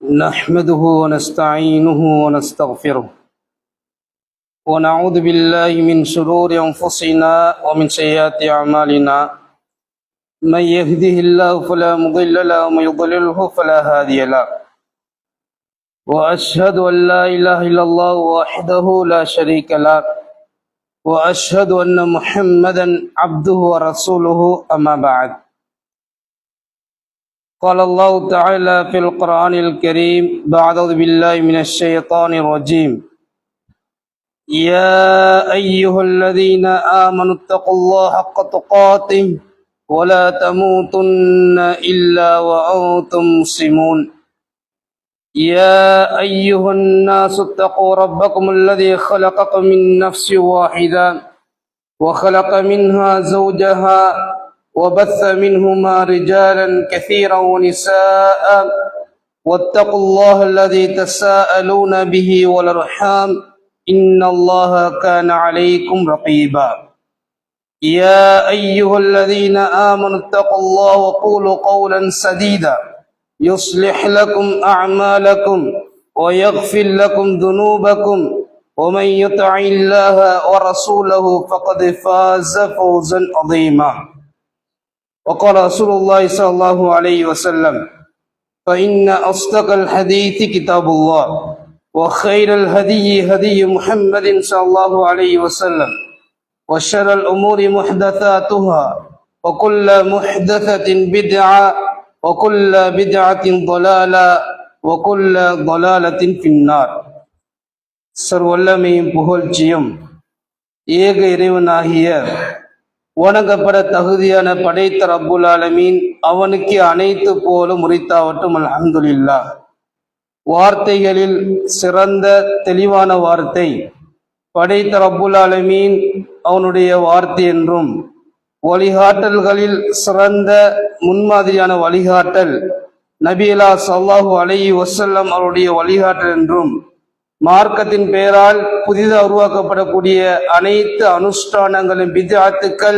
نحمده ونستعينه ونستغفره ونعوذ بالله من شرور أنفسنا ومن سيئات أعمالنا من يهده الله فلا مضل له ومن يضلله فلا هادي له وأشهد أن لا إله إلا الله وحده لا شريك له وأشهد أن محمدا عبده ورسوله أما بعد قال الله تعالى في القرآن الكريم بعد أعوذ بالله من الشيطان الرجيم يا أيها الذين آمنوا اتقوا الله حق تقاته ولا تموتن إلا وأنتم مسلمون يا أيها الناس اتقوا ربكم الذي خلقكم من نفس واحدة وخلق منها زوجها وبث منهما رجالا كثيرا ونساء واتقوا الله الذي تساءلون به والأرحام إن الله كان عليكم رقيبا يا أيها الذين آمنوا اتقوا الله وقولوا قولا سديدا يصلح لكم أعمالكم ويغفر لكم ذنوبكم ومن يطع الله ورسوله فقد فاز فوزا عظيما وقال رسول الله صلى الله عليه وسلم فإن أصدق الحديث كتاب الله وخير الهدي هدي محمد صلى الله عليه وسلم وشر الأمور محدثاتها وكل محدثة بدعة وكل بدعة ضلالة وكل ضلالة في النار சர்வல்லமையும் புகழ்ச்சியும் ஏக இறைவனாகிய வணங்கப்பட தகுதியான படைத்த ரப்புல் ஆலமீன் அவனுக்கு அனைத்து போலும் உரித்தாவட்டும் அல்ஹம்துலில்லாஹ். வார்த்தைகளில் சிறந்த தெளிவான வார்த்தை படைத்த ரப்புல் ஆலமீன் அவனுடைய வார்த்தை என்றும், வழிகாட்டல்களில் சிறந்த முன்மாதிரியான வழிகாட்டல் நபியலா ஸல்லல்லாஹு அலைஹி வஸல்லம் அவருடைய வழிகாட்டல் என்றும், மார்க்கத்தின் பெயரால் புதிதாக உருவாக்கப்படக்கூடிய அனைத்து அனுஷ்டானங்களும் பித்ஆத்துக்கள்,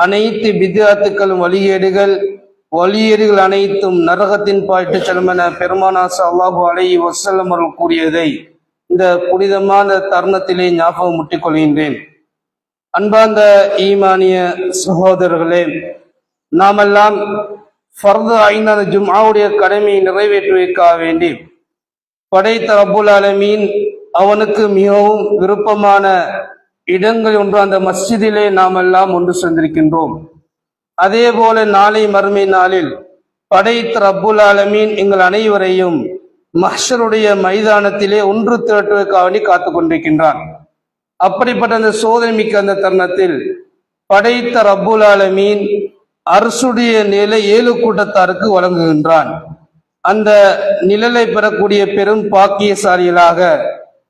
அனைத்து பித்ஆத்துக்களும் வழியேடுகள் அனைத்தும் நரகத்தின் பாய்ட்டு செல்மென பெருமானா ஸல்லல்லாஹு அலைஹி வஸல்லம் அவர்கள் கூறியதை இந்த புனிதமான தருணத்திலே ஞாபகம் முட்டிக் கொள்கின்றேன். அன்பார்ந்த ஈமானிய சகோதரர்களே, நாமெல்லாம் ஃபர்து ஐனான ஜும்ஆவுடைய கடமையை நிறைவேற்றுவதற்காக வேண்டி படைத்த ரப்புல் ஆலமீன் அவனுக்கு மிகவும் விருப்பமான இடங்கள் ஒன்று அந்த மஸ்ஜிதிலே நாம் எல்லாம் ஒன்று சேர்ந்திருக்கின்றோம். அதே போல நாளை மறுமை நாளில் படைத்த ரப்புல் ஆலமீன் எங்கள் அனைவரையும் மஹ்ஷருடைய மைதானத்திலே ஒன்று திரட்டுவதற்காக வேண்டி காத்து கொண்டிருக்கின்றான். அப்படிப்பட்ட அந்த சோதனை மிக்க அந்த தருணத்தில் படைத்த ரப்புல் ஆலமீன் அரசுடைய நிலை 7 கூட்டத்தாருக்கு வழங்குகின்றான். அந்த நிழலை பெறக்கூடிய பெரும் பாக்கியசாலிகளாக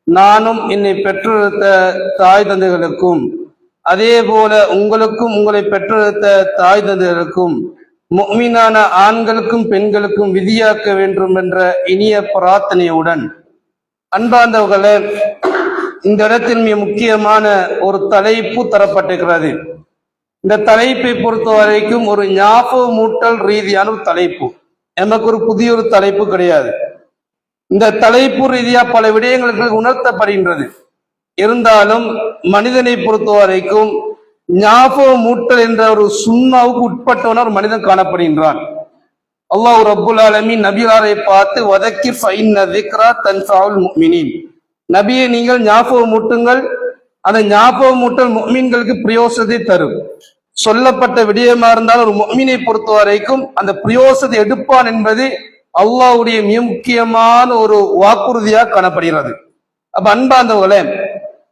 நானும் என்னை பெற்றெடுத்த தாய் தந்தைகளுக்கும், அதே போல உங்களுக்கும் உங்களை பெற்றெடுத்த தாய் தந்தைகளுக்கும், முஃமினான ஆண்களுக்கும் பெண்களுக்கும் விதியாக்க வேண்டும் என்ற இனிய பிரார்த்தனையுடன், அன்பார்ந்தவர்களே, இந்த இடத்தில் மிக முக்கியமான ஒரு தலைப்பு தரப்பட்டிருக்கிறது. இந்த தலைப்பை பொறுத்த வரைக்கும் ஒரு ஞாபகமூட்டல் ரீதியான ஒரு தலைப்பு, நமக்கு ஒரு புதிய ஒரு தலைப்பு கிடையாது. இந்த தலைப்பு ரீதியா பல விடயங்களுக்கு உணர்த்தப்படுகின்றது. இருந்தாலும் மனிதனை பொறுத்த வரைக்கும் ஞாபகமூட்டல் என்ற ஒரு சுன்னாவுக்கு உட்பட்டவன ஒரு மனிதன் காணப்படுகின்றான். அல்லாஹ் ரப்புல் ஆலமீன் நபியாரை பார்த்து வதக்கிர் ஃபஇன்ன ذிக்ரா தன்ஃபஉல் முஃமினீன், நபியை நீங்கள் ஞாபகமூட்டுங்கள், அந்த ஞாபகமூட்டல் முஃமின்களுக்கு பிரயோசனத்தை தரும். சொல்லப்பட்ட விடயமா இருந்தாலும் ஒரு முஃமினை பொறுத்த வரைக்கும் அந்த பிரயோசனத்தை எடுப்பான் என்பது அல்லாஹ்வுடைய மிக முக்கியமான ஒரு வாக்குறுதியாக காணப்படுகிறது. அப்ப அன்பார்ந்தவர்களே,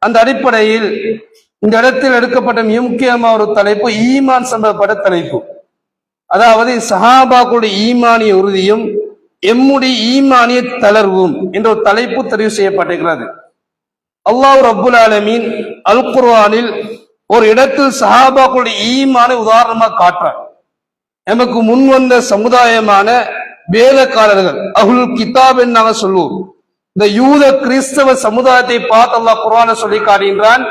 அந்த அடிப்படையில் இந்த இடத்தில் எடுக்கப்பட்ட மிக முக்கியமான ஒரு தலைப்பு ஈமான் சம்பந்தப்பட்ட தலைப்பு. அதாவது சஹாபாக்களுடைய ஈமானிய உறுதியும் எம்முடைய ஈமானிய தளர்வும் என்ற ஒரு தலைப்பு தெரிவு செய்யப்பட்டிருக்கிறது. அல்லாஹ் ரப்புல் ஆலமீன் அல் குர்ஆனில் ஒரு இடத்தில் சஹாபாக்களுடைய ஈமானை உதாரணமாக காட்டுறார். நமக்கு முன் வந்த சமுதாயமான வேதக்காரர்கள் அஹ்லுல் கிதாப் என்று நாங்கள் சொல்லுவோம். இந்த யூத கிறிஸ்தவ சமுதாயத்தை பார்த்து அல்லாஹ் குர்ஆனை சொல்லி காட்டுகின்றான்,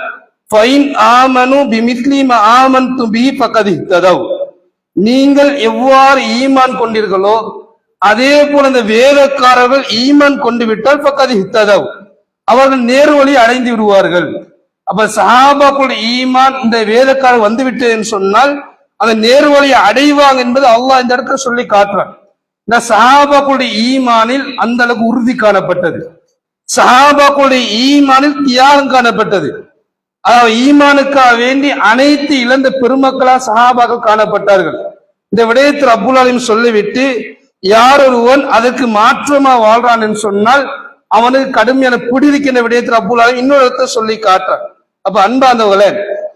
ஃபைன் ஆமனு பிமித்லி மா ஆமன்து பிஹி ஃபகத் இஹ்ததவ், நீங்கள் எவ்வாறு ஈமான் கொண்டீர்களோ அதே போல இந்த வேதக்காரர்கள் ஈமான் கொண்டு விட்டால் பக்கத்து ஹித்ததவ், அவர்கள் நேரு வழி அடைந்து விடுவார்கள். அப்ப சஹாபாக்களுடைய ஈமான் இந்த வேதக்காரர் வந்து விட்டதுன்னு சொன்னால் அந்த நேரு வழியை அடைவாங்க என்பது அல்லாஹ் இந்த இடத்துல சொல்லி காட்டுறான். இந்த சஹாபாக்களுடைய ஈமானில் அந்த அளவுக்கு உறுதி காணப்பட்டது. சஹாபாக்களுடைய ஈமானில் தியாகம் காணப்பட்டது. அதாவது ஈமானுக்காக வேண்டி அனைத்து இழந்த பெருமக்களா சஹாபாக்கள் காணப்பட்டார்கள். இந்த விடயத்தில் ரப்புல் ஆலமீன் சொல்லிவிட்டு, யார் ஒருவன் அதற்கு மாற்றமா வாழ்றான் என்று சொன்னால் அவனுக்கு கடுமையான பிடிக்கின்ற விடயத்தில் ரப்புல் ஆலமீன் இன்னொரு இடத்தை சொல்லி காட்டுறான். அப்ப அன்பாந்தவர்களே,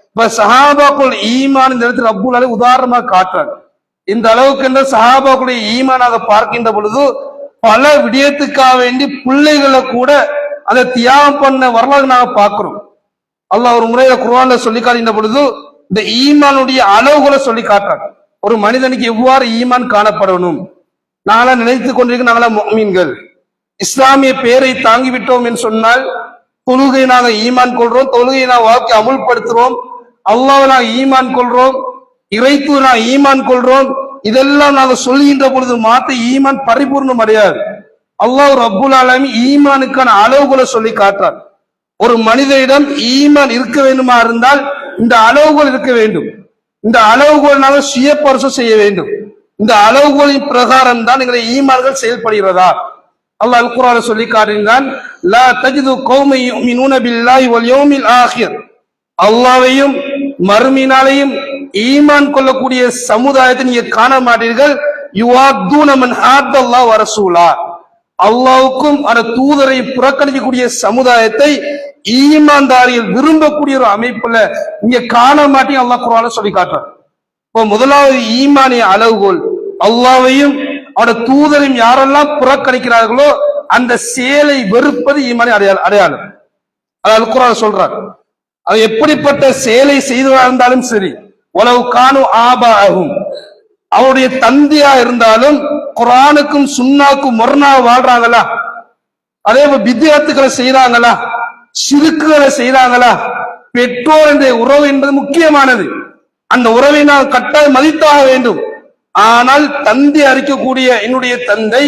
இப்ப சஹாபாக்கள் ஈமான் இந்த இடத்துல ரப்புல் ஆலமீன் உதாரணமா காட்டுறான். இந்த அளவுக்கு என்ற சஹாபாக்களுடைய ஈமானாக பார்க்கின்ற பொழுது பல விடயத்துக்காக வேண்டி பிள்ளைகளை கூட அதை தியாகம் பண்ண வரலாறு நாங்க பார்க்கிறோம். அல்லாஹ் ஒரு முறையில குர்ஆன்ல சொல்லி காட்டுகின்ற பொழுது இந்த ஈமானுடைய அளவுகளை சொல்லி காட்டுறாங்க. ஒரு மனிதனுக்கு எவ்வாறு ஈமான் காணப்படணும். நாங்களாம் நினைத்துக் கொண்டிருக்க நாங்களாம் முஃமின்கள், இஸ்லாமிய பேரை தாங்கிவிட்டோம் என்று சொன்னால் தொழுகை நாங்கள் ஈமான் கொள்றோம், தொழுகையை நான் வாழ்க்கை அமுல்படுத்துறோம், அல்லாஹ்வை நாங்கள் ஈமான் கொள்றோம், இறைத்து நான் ஈமான் கொள்றோம், இதெல்லாம் நாங்கள் சொல்லுகின்ற பொழுது மாத்த ஈமான் பரிபூர்ணம் அடையாது. அல்லாஹ் ரப்புல் ஆலமீன் ஈமானுக்கான அளவுகளை சொல்லி காட்டுறார். ஒரு மனிதனிடம் ஈமான் இருக்க வேண்டுமா இருந்தால் இந்த அளவுகோல் இருக்க வேண்டும். இந்த அளவுகோல் நாங்கள் சுய பரிசோதனை செய்ய வேண்டும். இந்த அளவுகோலின் பிரகாரம் தான் எங்களை ஈமான்கள் செயல்படுகிறதா. அல்லாஹ் அல் குர்ஆனில் சொல்லி காட்டுகிறான், லா தஜிது கௌமன் யுமினூன பில்லாஹி வல் யௌமில் ஆகிர், அல்லாஹ்வையும் மறுமையினாலையும் ஈமான் கொள்ளக்கூடிய சமுதாயத்தை நீங்க காண மாட்டீர்கள். யுவாத்தூன மன் ஹாத்தல்லாஹ் வ ரசூலா, அல்லாஹ்வுக்கும் அந்த தூதரை புறக்கணிக்கக்கூடிய சமுதாயத்தை ஈமான்தாரிகள் விரும்பக்கூடிய ஒரு அமைப்புல நீங்க காண மாட்டீங்க. அல்லாஹ் குர்ஆன்ல சொல்லி காட்டுறான். இப்போ முதலாவது ஈமானிய அளவுகோல், அல்லாஹ்வையும் அவனோட தூதரையும் யாரெல்லாம் புறக்கணிக்கிறார்களோ அந்த செயலை வெறுப்பது ஈமானிய அடையாளம். அது குர்ஆன் சொல்றார். அது எப்படிப்பட்ட செயலை செய்தவராக இருந்தாலும் சரி, உலவு காணு ஆபாகும், அவருடைய தந்தையா இருந்தாலும் குர்ஆனுக்கும் சுன்னாக்கும் முரணா வாழ்றாங்களா, அதே போல பித்அத்துக்களை செய்யறாங்களா, ஷிர்க்குகளை செய்யறாங்களா, பெற்றோர் என்ற உறவு என்பது முக்கியமானது. அந்த உறவை நாம் கட்டாயம் மதித்தாக வேண்டும். ஆனால் தந்தை அறிக்கக்கூடிய என்னுடைய தந்தை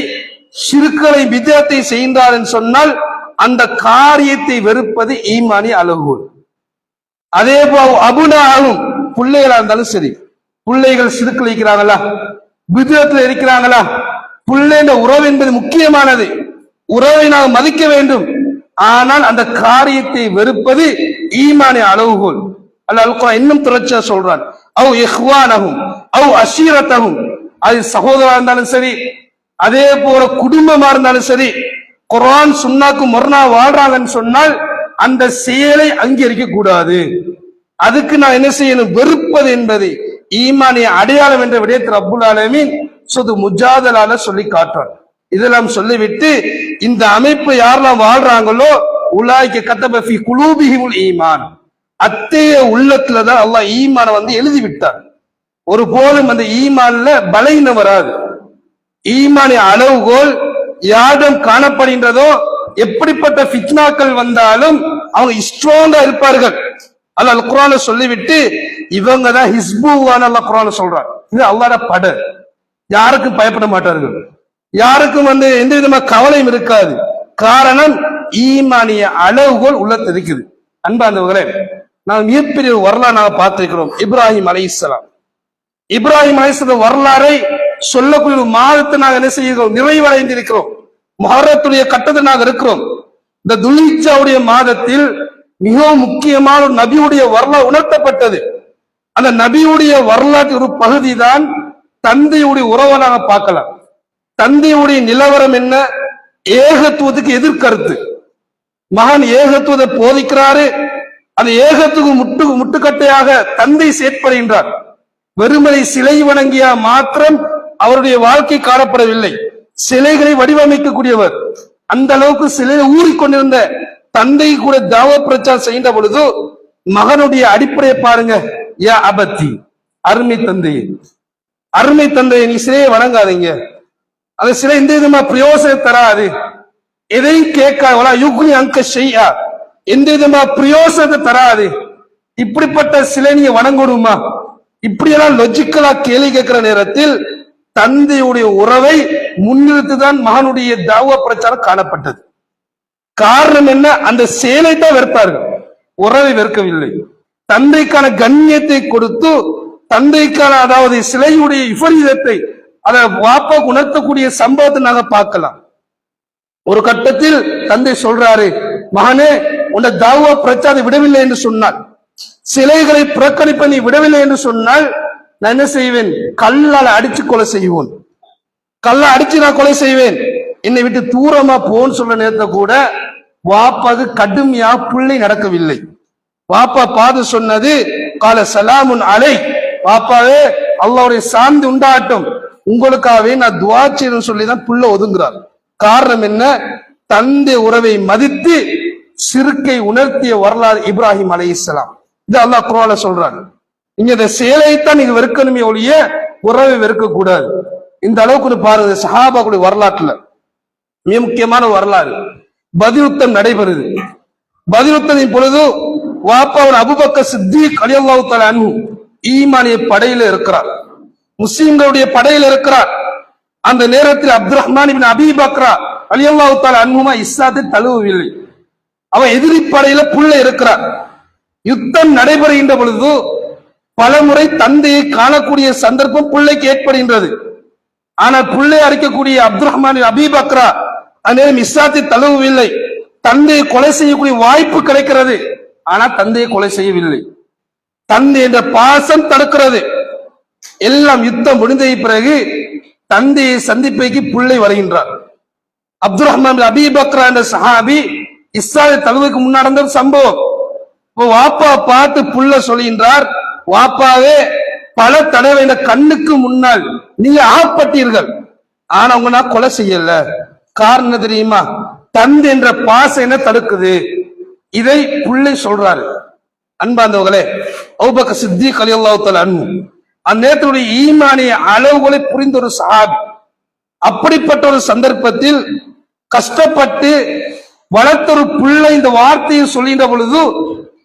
ஷிர்க்குகளை பித்அத்தை செய்தார் என்று சொன்னால் அந்த காரியத்தை வெறுப்பது ஈமானிய அளவுகோல். அதே போல அபுனாகும், பிள்ளைகளா இருந்தாலும் சரி, பிள்ளைகள் ஷிர்க்குல இருக்கிறாங்களா, பித்அத்துல இருக்கிறாங்களா, பிள்ளைன்ற உறவு என்பது முக்கியமானது. உறவை நாம் மதிக்க வேண்டும். ஆனால் அந்த காரியத்தை வெறுப்பது ஈமானிய அளவுகோல். அல்லாஹ் குர்ஆன் இன்னும் தொடர்ச்சியா சொல்றான், அவ் இஹ்வானஹும் அவ் அஷீரத்தஹும், அது சகோதரா இருந்தாலும் சரி, அதே போல குடும்பமா இருந்தாலும் சரி, குர்ஆன் சுன்னாக்கு முரணா வாழ்றாங்கன்னு சொன்னால் அந்த செயலை அங்கீகரிக்க கூடாது. அதுக்கு நான் என்ன செய்யணும், வெறுப்பது என்பது ஈமானிய அடையாளம் என்ற விடயத்தை ரப்புல் ஆலமீன் சுது முஜாதலால சொல்லி காட்டுறார். இதெல்லாம் சொல்லிவிட்டு இந்த அமைப்பு யாரெல்லாம் வாழ்றாங்களோ உலாய்க்க கத்தப ஃபீ குலூபிஹிமுல் ஈமான், அத்தகைய உள்ளத்துலதான் அல்லாஹ் ஈமான எழுதி விட்டார். ஒரு போலும் அந்த ஈமான்ல பலகீனம் வராது. ஈமானிய அளவுகோல் யாரிடம் காணப்படுகின்றதோ எப்படிப்பட்ட ஃபித்னாக்கள் வந்தாலும் அவங்க ஸ்ட்ராங்கா இருப்பார்கள். அல்லாஹ் குர்ஆன்ல சொல்லிவிட்டு இவங்க தான் ஹிஸ்புல்லாஹ் அல்லாஹ் குர்ஆன்ல சொல்றார். இது அல்லாஹ்வோட பட, யாருக்கும் பயப்பட மாட்டார்கள், யாருக்கும் எந்த விதமான கவலையும் இருக்காது. காரணம் ஈமானிய அளவுகோல் உள்ளத்தில் இருக்குது. அன்பார்ந்தவர்களே, நாம் மிகப்பெரிய வரலாறு நாங்கள் பார்த்திருக்கிறோம். இப்ராஹிம் அலைஹிஸ்ஸலாம், இப்ராஹிம் அலைஹிஸ்ஸலாம் வரலாறை சொல்லக்கூடிய ஒரு மாதத்தை நாங்கள் என்ன செய்கிறோம், நிறைவடைந்திருக்கிறோம். முஹர்ரத்துடைய கட்டத்தில் நாங்கள் இருக்கிறோம். இந்த துல்ஹிஜ்ஜாவுடைய மாதத்தில் மிகவும் முக்கியமான ஒரு நபியுடைய வரலாறு உணர்த்தப்பட்டது. அந்த நபியுடைய வரலாற்று ஒரு பகுதி தான் தந்தையுடைய உறவை நாங்கள் பார்க்கலாம். தந்தையுடைய நிலவரம் என்ன, ஏகத்துவத்துக்கு எதிர்கருத்து. மகன் ஏகத்துவத்தை போதிக்கிறாரு, அந்த ஏகத்துக்கு முட்டுக்கட்டையாக தந்தை செயற்படுகின்றார். வெறுமனை சிலை வணங்கியா மாத்திரம் அவருடைய வாழ்க்கை காணப்படவில்லை, சிலைகளை வடிவமைக்கக்கூடியவர். அந்த அளவுக்கு சிலையை ஊறிக்கொண்டிருந்த தந்தை கூட தாவ பிரச்சாரம் செய்கின்ற பொழுது மகனுடைய அடிப்படையை பாருங்க. யா அபத்தி, அருமை தந்தையே, அருமை தந்தையை நீ சிலையை வணங்காதீங்க, அந்த சிலை எந்த விதமா பிரயோசனம் தராது, எதையும் கேட்காத யுக்னி அங்க செய்யா, எந்த விதமா பிரயோசனத்தை தராது, இப்படிப்பட்ட சிலை நீங்க வணங்கணுமா, இப்படியெல்லாம் லொஜிக்கலா கேள்வி கேட்கிற நேரத்தில் தந்தையுடைய உறவை முன்னிறுத்துதான் மகனுடைய தாவா பிரச்சாரம் காணப்பட்டது. காரணம் என்ன? அந்த செயலை தான் வெறுத்தார்கள், உறவை வெறுக்கவில்லை. தந்தைக்கான கண்ணியத்தை கொடுத்து, தந்தைக்கான அதாவது சிலையுடைய விபரீதத்தை அதை வாப்பா உணர்த்தக்கூடிய சம்பவத்தை நாங்க பார்க்கலாம். ஒரு கட்டத்தில் தந்தை சொல்றாரு, மகனே உன்னை தாவா பிரச்சாரம் விடவில்லை என்று சொன்னால், சிலைகளை புறக்கணிப்ப நீ விடவில்லை என்று சொன்னால் நான் என்ன செய்வேன்? கல்லால் அடிச்சு கொலை செய்வோன், கல்ல அடிச்சு நான் கொலை செய்வேன், என்னை விட்டு தூரமா போன்னு சொல்ற நேரத்தை கூட வாப்பாது கடுமையா பிள்ளை நடக்கவில்லை. வாப்பா பாது சொன்னது கால சலாமுன் அலை, வாப்பாவே அல்லாஹ்வுடைய சாந்தி உண்டாகட்டும், உங்களுக்காகவே நான் துஆ செய்யணும்னு சொல்லிதான் புள்ள ஒதுங்குறார். காரணம் என்ன? தந்தை உறவை மதித்து சிறுக்கை உணர்த்திய வரலாறு இப்ராஹிம் அலைஹிஸ்ஸலாம். இது அல்லாஹ் குர்ஆன்ல சொல்றாங்க. இங்க இந்த செயலைத்தான் நீங்க வெறுக்கணுமே ஒழிய உறவை வெறுக்க கூடாது. இந்த அளவுக்கு பாருங்க, சஹாபாக்களுடைய வரலாற்றுல மிக முக்கியமான வரலாறு. பதிலுத்தம் நடைபெறுது. பதிலுத்தத்தின் பொழுது வாப்பாவோட அபூபக்கர் சித்திக் ரலியல்லாஹு தஆலா அன்ஹு ஈமானிய படையில இருக்கிறார், முஸ்லிம்களுடைய படையில இருக்கிறார். அந்த நேரத்தில் அப்துல் ரஹ்மான் இப்னு அபீ பக்ரா ரலியல்லாஹு தஆலா அன்ஹுமா இஸ்லாத்தை தழுவவில்லை. அவன் எதிரி படையில புள்ள இருக்கிறார். யுத்தம் நடைபெறுகின்ற பொழுது பல முறை தந்தையை காணக்கூடிய சந்தர்ப்பம் பிள்ளைக்கு ஏற்படுகின்றது. ஆனால் பிள்ளை அடிக்கக்கூடிய அப்துல் ரஹ்மான் அபீ பக்ரா அந்நேரம் இஸ்லாத்தை தழுவவில்லை. தந்தையை கொலை செய்யக்கூடிய வாய்ப்பு கிடைக்கிறது, ஆனா தந்தையை கொலை செய்யவில்லை. தந்தை என்ற பாசம் தடுக்கிறது. எல்லாம் யுத்தம் முடிந்த பிறகு தந்தையை சந்திப்பைக்கு பிள்ளை வருகின்றார். அப்துல் ரஹ்மான் அபீ பக்ரா என்ற சஹாபி இஸ்லாத்தை தழுவுக்கு முன்னாடி நடந்த சம்பவம். வாப்பா பார்த்து புள்ள சொல்கின்றார், வாப்பாவே பல தடவை இந்த கண்ணுக்கு முன்னால் நீங்க ஆப்பட்டீர்கள், ஆனா உங்க நான் கொலை செய்யல. காரணம் தெரியுமா? தந்தை என்ற பாசம் என்ன தடுக்குது. இதை புள்ளை சொல்றாரு. அன்பாந்தவர்களே, அபூபக்கர் சித்திக் ரலியல்லாஹு தஆலா அன்ஹு அந்நேரத்துடைய ஈமானிய அளவுகளை புரிந்த ஒரு சஹாபி. அப்படிப்பட்ட ஒரு சந்தர்ப்பத்தில் கஷ்டப்பட்டு வளர்த்த ஒரு பிள்ளை இந்த வார்த்தையை சொல்கின்ற பொழுது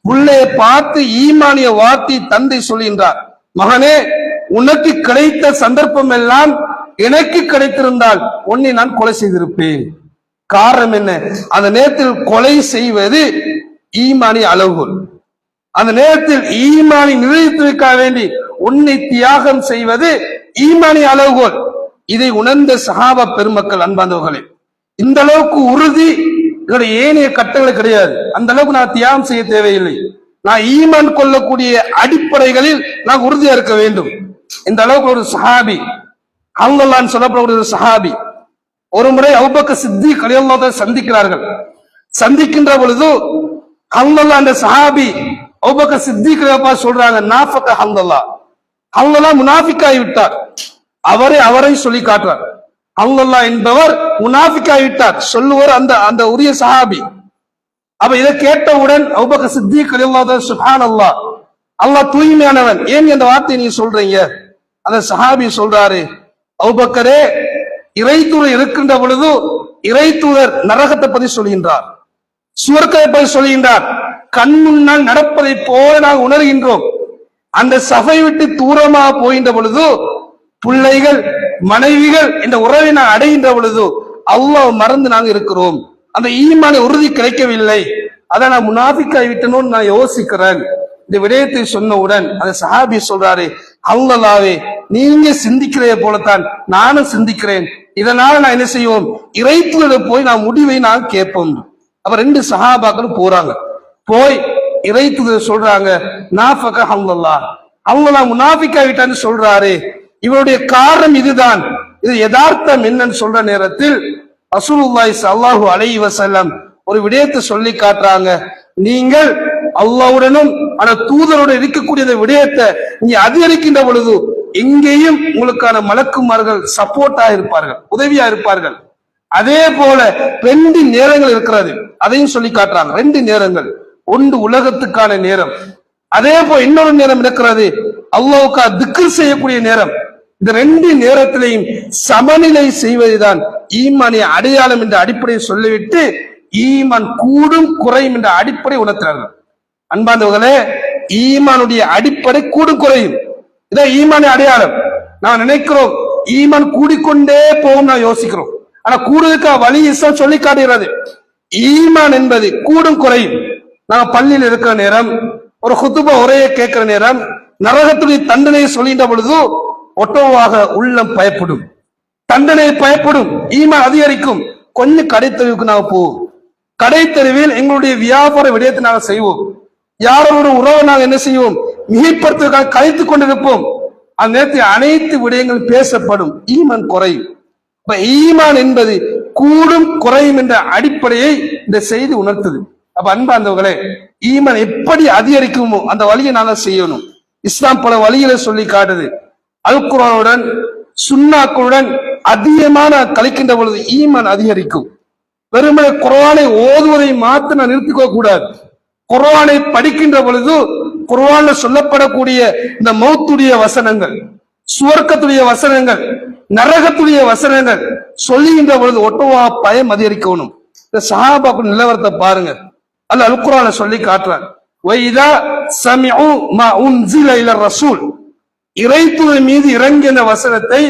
பிள்ளையை பார்த்து ஈமானிய வார்த்தை தந்தை சொல்கின்றார், மகனே உனக்கு கிடைத்த சந்தர்ப்பம் எல்லாம் எனக்கு கிடைத்திருந்தால் உன்னை நான் கொலை செய்திருப்பேன். காரணம் என்ன? அந்த நேரத்தில் கொலை செய்வது ஈமானிய அளவுகோல். அந்த நேரத்தில் ஈமானை நிலைத்துவைக்க வேண்டி உன்னை தியாகம் செய்வது ஈமானிய அளவுகோல். இதை உணர்ந்த சஹாபா பெருமக்கள், அன்பாந்தவர்களே, இந்த அளவுக்கு உறுதி இதோட ஏனைய கட்டளை கிடையாது. அந்த அளவுக்கு நான் தியாகம் செய்ய தேவையில்லை. நான் ஈமான் கொள்ளக்கூடிய அடிப்படைகளில் நான் உறுதியா இருக்க வேண்டும். இந்த அளவுக்கு ஒரு சஹாபி, அல்லாஹ் சொல்லப்படக்கூடிய ஒரு சஹாபி, ஒரு முறை அபூபக்கர் சித்திக் ரலியல்லாஹு தஆலா சந்திக்கிறார்கள். சந்திக்கின்ற பொழுது அல்லாஹ் அந்த சஹாபி அபூபக்கர் சித்திக் ரலியல்லாஹு சொல்றாங்க, நாஃபக அல்லாஹ் முனாஃபிக்காகி விட்டார். அவரை சொல்லி காட்டுறார். அல்லாஹ் என்பவர் முனாஃபிக்காகி விட்டார் சொல்லுவார் அந்த உரிய சஹாபி. அப்ப இதை கேட்டவுடன் அபூபக்கர் சித்திக் ரலியல்லாஹு தஆலா சுப்ஹானல்லாஹ், அல்லாஹ் தூய்மையானவன், ஏன் இந்த வார்த்தையை நீங்க சொல்றீங்க? அந்த சஹாபி சொல்றாரு, அபூபக்கரே, இறைத்தூதர் இருக்கின்ற பொழுது இறைத்தூதர் நரகத்தை பற்றி சொல்கின்றார், சுவர்க்கத்தை பற்றி சொல்கின்றார். கண் முன்னால் நடப்பதை போல நாங்கள் உணர்கின்றோம். அந்த சபை விட்டு தூரமாக போகின்ற பொழுது பிள்ளைகள் மனைவிகள் என்ற உறவை நான் அடைகின்ற பொழுது அல்லாஹ் மறந்து நாங்கள் இருக்கிறோம். அந்த ஈமான உறுதி கிடைக்கவில்லை. அதை நான் முனாஃபிக்காய் விட்டணும்னு நான் யோசிக்கிறேன். இந்த விடயத்தை சொன்னவுடன் அந்த சஹாபி சொல்றாரு, அல்லாஹ்வே நீங்க சிந்திக்கிறத போலத்தான் நானும் சிந்திக்கிறேன். இதனால நான் என்ன செய்வோம், இறைத்தூதர் போய் நான் முடிவை நான் கேட்போம். அப்ப ரெண்டு சஹாபாக்களும் போறாங்க. போய் இறைத்தூதர் சொல்றாங்க, நாஃபக அல்லாஹ் முனாஃபிக்காய் விட்டான்னு சொல்றாரு. இவருடைய காரணம் இதுதான். இது யதார்த்தம் என்னன்னு சொல்ற நேரத்தில் ரசூலுல்லாஹி ஸல்லல்லாஹு அலைஹி வஸல்லம் ஒரு விடயத்தை சொல்லி காட்டுறாங்க. நீங்கள் அல்லாஹ்வுடனும் அந்த தூதரோடு இருக்கக்கூடிய விடயத்தை நீங்க அதிகரிக்கின்ற பொழுது எங்கேயும் உங்களுக்கான மலக்குமார்கள் சப்போர்ட்டா இருப்பார்கள், உதவியா இருப்பார்கள். அதே போல 2 நேரங்கள் இருக்கிறது, அதையும் சொல்லி காட்டுறாங்க. 2 நேரங்கள், ஒன்று உலகத்துக்கான நேரம், அதே போல இன்னொரு நேரம் இருக்கிறது அல்லாஹ்வுக்கு திக்ர் செய்யக்கூடிய நேரம். இந்த 2 நேரத்திலையும் சமநிலை செய்வதுதான் ஈமானிய அடையாளம் என்ற அடிப்படையை சொல்லிவிட்டு ஈமான் கூடும் குறையும் என்ற அடிப்படை உணர்த்துறார்கள். அன்பாந்தவர்களே, ஈமானுடைய அடிப்படை கூடும் குறையும், இதான் ஈமானிய அடையாளம். நான் நினைக்கிறோம் ஈமான் கூடிக்கொண்டே போகும் நான் யோசிக்கிறோம். ஆனா கூடுதலுக்கு வழி இஸ்லாம் சொல்லி காட்டுகிறது. ஈமான் என்பது கூடும் குறையும். நாங்க பள்ளியில் இருக்கிற நேரம், ஒரு குத்துபா உரையை கேட்கிற நேரம், நரகத்துடைய தண்டனையை சொல்கின்ற பொழுது ஒட்டோவாக உள்ளம் பயப்படும், தண்டனை பயப்படும், ஈமான் அதிகரிக்கும். கொஞ்சம் கடைத்தெருவுக்கு நாங்க போவோம், கடைத்தெருவில் எங்களுடைய வியாபார விடயத்தை நாங்கள் செய்வோம், யாரோட உறவை நாங்கள் என்ன செய்வோம், மிகைப்படுத்துவதற்காக கழித்துக் கொண்டிருப்போம். அந்த நேரத்தில் அனைத்து விடயங்களும் பேசப்படும், ஈமான் குறையும். ஈமான் என்பது கூடும் குறையும் என்ற அடிப்படையை இந்த செய்தி உணர்த்துது. அப்ப அன்பார்ந்தவர்களே, ஈமான் எப்படி அதிகரிக்குமோ அந்த வழியை நாங்கள் செய்யணும். இஸ்லாம் பல வழிகளை சொல்லி காட்டுது. அல் குர்ஆனுடன் சுன்னாக்களுடன் அதிகமான கழிக்கின்ற பொழுது ஈமான் அதிகரிக்கும். வெறுமனே குர்ஆனை ஓதுவதை மாத்திரம் நிறுத்திக்க கூடாது. குர்ஆனை படிக்கின்ற பொழுது குர்ஆன்ல சொல்லப்படக்கூடிய இந்த மௌத்துடைய வசனங்கள், சுவர்க்கத்துடைய வசனங்கள், நரகத்துடைய வசனங்கள் சொல்லுகின்ற பொழுது ஒட்டுவா பயம் அதிகரிக்கணும். இந்த சஹாபாக்கள் நிலவரத்தை பாருங்க. அல்லாஹ் அல் குர்ஆன்ல சொல்லி காட்டுறான், வைதா சமிஉ மா உன்ஸில இல ரசூல், இறைத்துறை மீது இறங்கிய இந்த வசனத்தை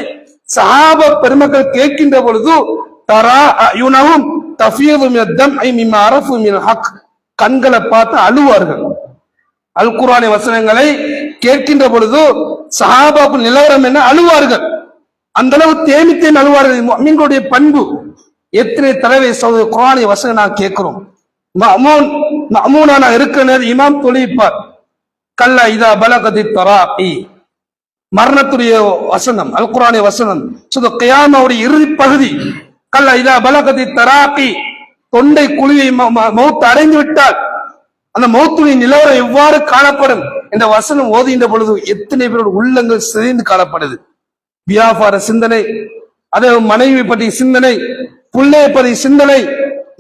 சஹாபா பெருமக்கள் கேட்கின்ற பொழுது தரா அயுனஹும் தஃபீது மினத் தம்இ மிம்மா அரஃபு மினல் ஹக், கண்களை பார்த்து அழுவார்கள். அல் குர்ஆனின் வசனங்களை கேட்கின்ற பொழுது சஹாபாக்கள் நிலவரம் என்ன, அழுவார்கள். அந்த அளவு தேமித்தேன் அழுவார்கள். முஃமின்களுடைய பண்பு. எத்தனை தடவை குர்ஆனின் வசனம் நான் கேட்கிறோம். மஅமூனா இருக்கிற நேரம் இமாம் தொழிப்பார், கல்லா இதா பலகதி தராகி, மரணத்துடைய வசனம், அல் குர்ஆனின் வசனம், கியாமாவுடைய இறுதி பகுதி. கல்லா இதா பலகதி தராகி, தொண்டை குழியை மௌத் அடைந்து விட்டால் அந்த மௌத்துடைய நிலவரம் எவ்வாறு காணப்படும் என்ற வசனம் ஓதுகின்ற பொழுது எத்தனை பேரோட உள்ளங்கள் சிதைந்து காணப்படுது. வியாபார சிந்தனை, அதே மனைவி பற்றிய சிந்தனை, பிள்ளையை பற்றிய சிந்தனை,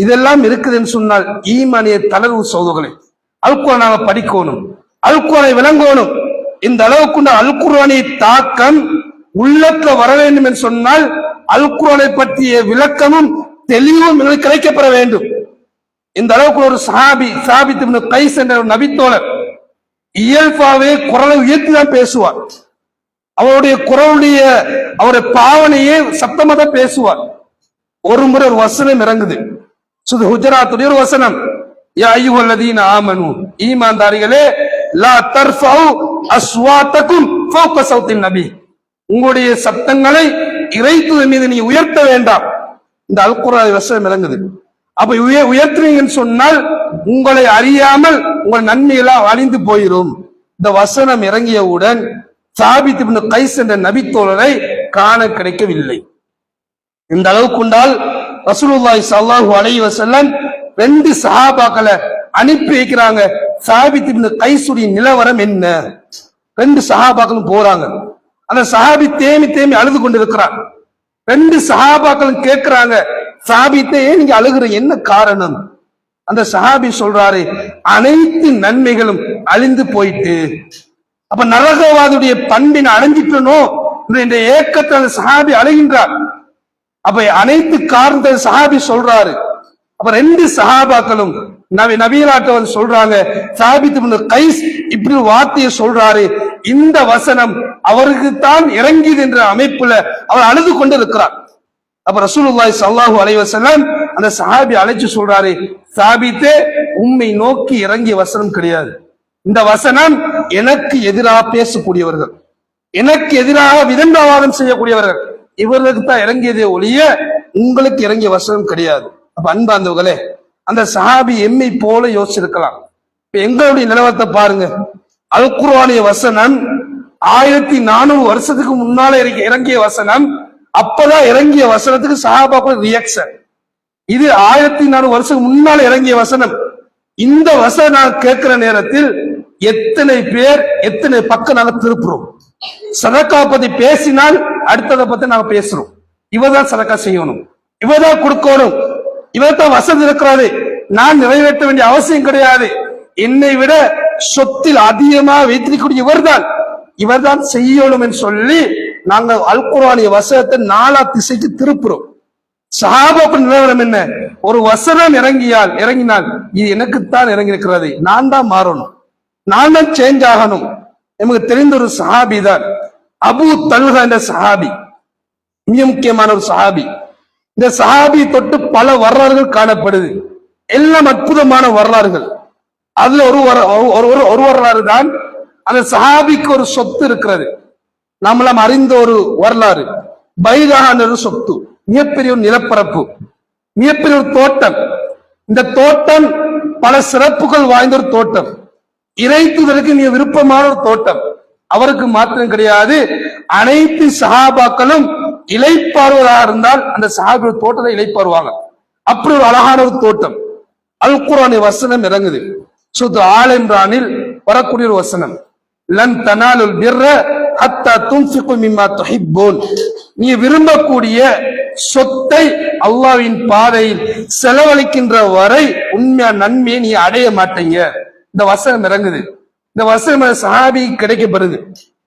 இதெல்லாம் இருக்குதுன்னு சொன்னால் ஈமானிய தளர்வு சோதனை. அல் குர்ஆனை நாங்க படிக்கணும், அல் குர்ஆனை விளங்கணும். இந்த அளவுக்கு அல் குர்ஆனிய தாக்கம் உள்ளத்துல வர வேண்டும் என்று சொன்னால் அல் குர்ஆனை பற்றிய விளக்கமும் தெளிவும் எங்களுக்கு கிடைக்கப்பெற வேண்டும். இந்த அளவுக்கு ஒரு சஹாபி சாபித் இப்னு கைஸ் என்ற ஒரு நபித்தோழர் இயல்பாவே குரலை உயர்த்தி தான் பேசுவார். அவருடைய குரலுடைய அவருடைய பாவனையே சத்தமா தான் பேசுவார். ஒரு முறை ஒரு வசனம் இறங்குது, ஹுஜராத்துடைய ஒரு வசனம், யா அய்யுஹல்லதீன ஆமனு, ஈமான்தாரிகளே, லா தர்ஃபஉ அஸ்வாத்தகும் ஃபௌக ஸௌத்தின் நபி, உங்களுடைய சத்தங்களை இறைத்துவ மீது நீ உயர்த்த வேண்டாம். இந்த அல் குர்ஆன் வசனம் இறங்குது. அப்ப உயர்த்துறீங்கன்னு சொன்னால் உங்களை அறியாமல் உங்கள் நன்மையெல்லாம் அழிந்து போயிடும். இந்த வசனம் இறங்கியவுடன் சாபித் இப்னு கைஸ் என்ற நபித்தோழரை காண கிடைக்கவில்லை. இந்த அளவுக்கு உண்டால் ரசூலுல்லாஹி ஸல்லல்லாஹு அலைஹி வஸல்லம் 2 சஹாபாக்களை அனுப்பி வைக்கிறாங்க. சாபித் இப்னு கைஸுடைய நிலவரம் என்ன? 2 சஹாபாக்களும் போறாங்க. அந்த சஹாபி தேமி தேமி அழுது கொண்டிருக்கிறார். 2 சஹாபாக்களும் கேட்கிறாங்க, சாபித்தே ஏன் நீங்க அழுகுறீங்க, என்ன காரணம்? அந்த சஹாபி சொல்றாரு, அனைத்து நன்மைகளும் அழிந்து போயிட்டு, அப்ப நரகவாதுடைய பண்பின் அடைஞ்சிட்டனோ என்ற ஏக்கத்தை அந்த சஹாபி அழுகின்றார். அப்ப அனைத்து காரணத்தை சஹாபி சொல்றாரு. அப்ப 2 சஹாபாக்களும் நபியலாட்டவர் சொல்றாங்க, சாபித் இப்னு கைஸ் இப்படி வார்த்தையை சொல்றாரு, இந்த வசனம் அவருக்கு தான் இறங்கியது என்ற அமைப்புல அவர் அழுது கொண்டு இருக்கிறார். அப்ப ரசூலுல்லாஹி ஸல்லல்லாஹு அலைஹி வஸல்லம் அந்த சஹாபி அழைச்சு சொல்றாரு, சாபித்தே, உம்மை நோக்கி இறங்கிய வசனம் கிடையாது. இந்த வசனம் எனக்கு எதிராக பேசக்கூடியவர்கள், எனக்கு எதிராக விதண்டாவாதம் செய்யக்கூடியவர்கள், இவர்களுக்கு தான் இறங்கியதே ஒழிய உங்களுக்கு இறங்கிய வசனம் கிடையாது. அப்ப அன்பார்ந்தவர்களே, அந்த சஹாபி எம்மை போல யோசிச்சிருக்கலாம். இப்ப எங்களுடைய நிலவரத்தை பாருங்க. அல் குர்ஆனிய வசனம் 1400 வருஷத்துக்கு முன்னால இறங்கிய வசனம். அப்பதான் இறங்கிய வசனத்துக்கு சஹாபாக்கள் ரியாக்ஷன். இது 1400 வருஷத்துக்கு முன்னால இறங்கிய வசனம். இந்த வசனம் நான் கேட்கிற நேரத்தில் எத்தனை பேர் எத்தனை பக்கம் நாங்க திருப்புறோம். சதக்கா பத்தி பேசினால் அடுத்ததை பத்தி நாங்க பேசுறோம். இவதான் சதக்கா செய்யணும், இவதான் கொடுக்கணும், இவதான் வசதி இருக்கிறாரு, நான் நிறைவேற்ற வேண்டிய அவசியம் கிடையாது, என்னை விட சொத்தில் அதிகமாக வைத்திருக்கக்கூடிய இவர்தான் செய்யணும் என்று சொல்லி நாங்கள் அல் குர்ஆனிய வசனத்தை 4 திசைக்கு திருப்புறோம். சஹாபாக்கள் நிலவரம் என்ன? ஒரு வசனம் இறங்கினால் இது எனக்குத்தான் இறங்கி இருக்கிறது, நான் தான் மாறணும், நான் தான் சேஞ்ச் ஆகணும். நமக்கு தெரிந்த ஒரு சஹாபி தான் அபூ தல்ஹா என்ற சஹாபி. மிக முக்கியமான ஒரு சஹாபி. இந்த சஹாபி தொட்டு பல வரலாறுகள் காணப்படுது. எல்லாம் அற்புதமான வரலாறுகள். அதுல ஒரு வரலாறு தான், அந்த சஹாபிக்கு ஒரு சொத்து இருக்கிறது. நம்மளாம் அறிந்த ஒரு வரலாறு. பைதான ஒரு சொத்து, மிகப்பெரிய ஒரு நிலப்பரப்பு, மிகப்பெரிய ஒரு தோட்டம். இந்த தோட்டம் பல சிறப்புகள் வாய்ந்த ஒரு தோட்டம். இறைத்துவதற்கு மிக விருப்பமான ஒரு தோட்டம். அவருக்கு மாத்திரம் கிடையாது, அனைத்து சஹாபாக்களும் இலைப்பாறுவதாக இருந்தால் அந்த சஹாபி தோட்டத்தை இலைப்பாறுவாங்க. அப்படி ஒரு அழகான ஒரு தோட்டம். அல் குர்ஆன் வசனம் இறங்குது. சூரா ஆல் இம்ரானில் வரக்கூடிய ஒரு வசனம், லன் தனாலுல் பிர்ர ஹத்தா துன்ஃபிகு மிம்மா துஹிப்பூன். நீ விரும்பக்கூடிய சொத்தை அல்லாஹ்வின் பாதையில் செலவழிக்கின்ற வரை உண்மையா நன்மையை நீ அடைய மாட்டீங்க. இந்த வசனம் இறங்குது. இந்த வசனம் சஹாபி கிடைக்கப்படுது.